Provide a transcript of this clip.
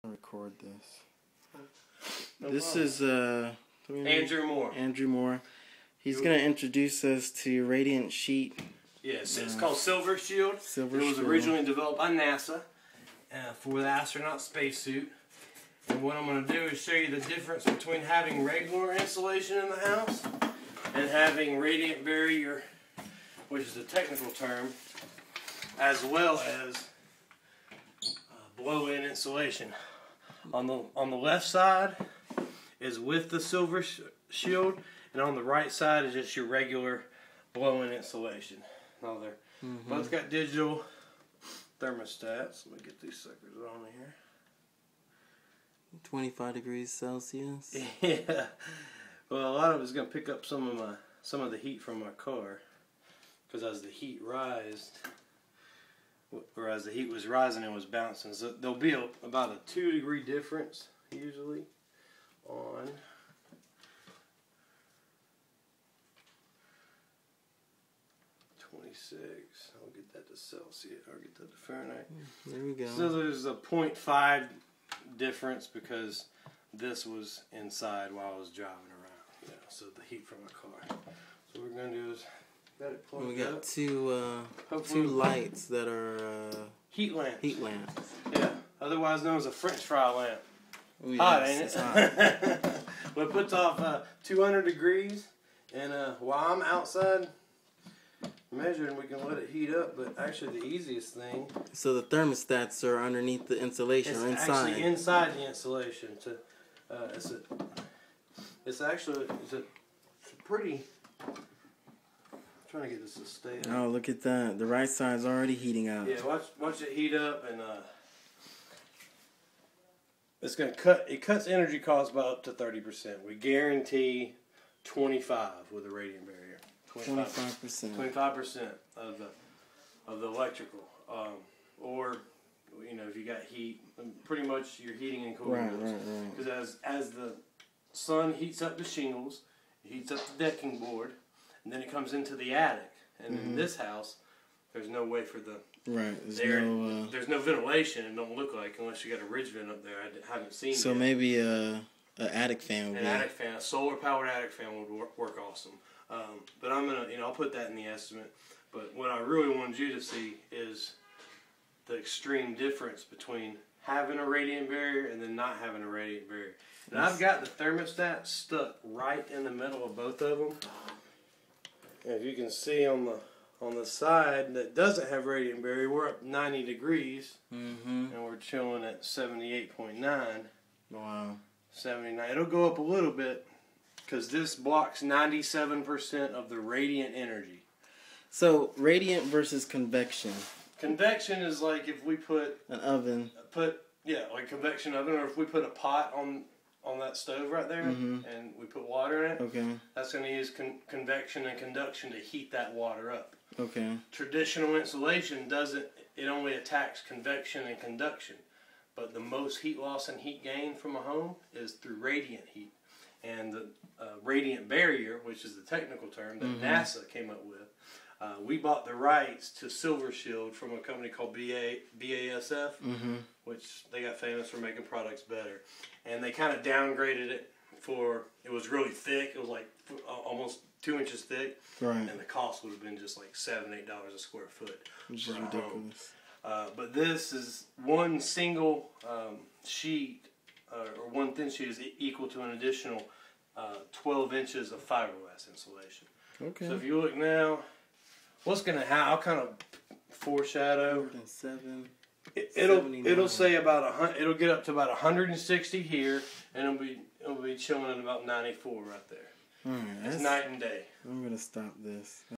Record this. No This problem. is Andrew Moore. Andrew Moore. He's gonna introduce us to Radiant Sheet. Yes, it's called Silver Shield. Silver It was Shield. originally developed by NASA for the astronaut spacesuit. And what I'm going to do is show you the difference between having regular insulation in the house and having radiant barrier, which is a technical term, as well as blow-in insulation. On the left side is with the Silver Shield, and on the right side is just your regular blow-in insulation. Now they're both got digital thermostats. Let me get these suckers on here. 25 degrees Celsius. Yeah. Well, a lot of it's going to pick up some of the heat from my car, because as the heat rised, or as the heat was rising, it was bouncing. So there'll be about a 2-degree difference usually on 26. I'll get that to Celsius. I'll get that to Fahrenheit. There we go. So there's a 0.5 difference because this was inside while I was driving around. Yeah, so the heat from the car. So what we're gonna do is got it plugged We got up. two lights that are Heat lamps. heat lamps. Yeah, otherwise known as a French fry lamp. Oh, yes, Hot, ain't it's it? hot. Well, it puts off 200 degrees, and while I'm outside measuring, we can let it heat up. But actually, the easiest thing. So the thermostats are underneath the insulation, or It's inside. actually inside the insulation. It's a pretty. I'm trying to get this to stay up. Oh, look at that! The right side's already heating up. Yeah, watch it heat up, and it's gonna cut. It cuts energy costs by up to 30%. We guarantee 25 with a radiant barrier. 25%. 25% of the electrical, or if you got heat, pretty much you're heating and cooling. Right. Because as the sun heats up the shingles, it heats up the decking board, and then it comes into the attic. And in this house, there's no way for the there's no ventilation. It don't look like, unless you got a ridge vent up there. I haven't seen. So yet. maybe an attic fan would An attic fan, a solar powered attic fan would work awesome. But I'm gonna, I'll put that in the estimate. But what I really wanted you to see is the extreme difference between having a radiant barrier and then not having a radiant barrier. And I've got the thermostat stuck right in the middle of both of them. And if you can see on the side that doesn't have radiant barrier, we're up 90 degrees, and we're chilling at 78.9. Wow. 79. It'll go up a little bit because this blocks 97% of the radiant energy. So radiant versus convection. Convection is like if we put An oven. like convection oven, or if we put a pot on that stove right there and we put water in it. Okay. That's going to use convection and conduction to heat that water up. Okay. Traditional insulation doesn't. It only attacks convection and conduction. But the most heat loss and heat gain from a home is through radiant heat. And the radiant barrier, which is the technical term that NASA came up with, we bought the rights to Silver Shield from a company called BASF, which they got famous for making products better. And they kind of downgraded it it was really thick. It was like almost 2 inches thick. Right. And the cost would have been just like $7, $8 a square foot. Which is for a home. ridiculous. But this is one single sheet, or one thin sheet is equal to an additional 12 inches of fiberglass insulation. Okay. So if you look now, what's going to happen, I'll kind of foreshadow. 7. It'll say about it'll get up to about 160 here, and it'll be chilling at about 94 right there. All right, it's night and day. I'm gonna stop this.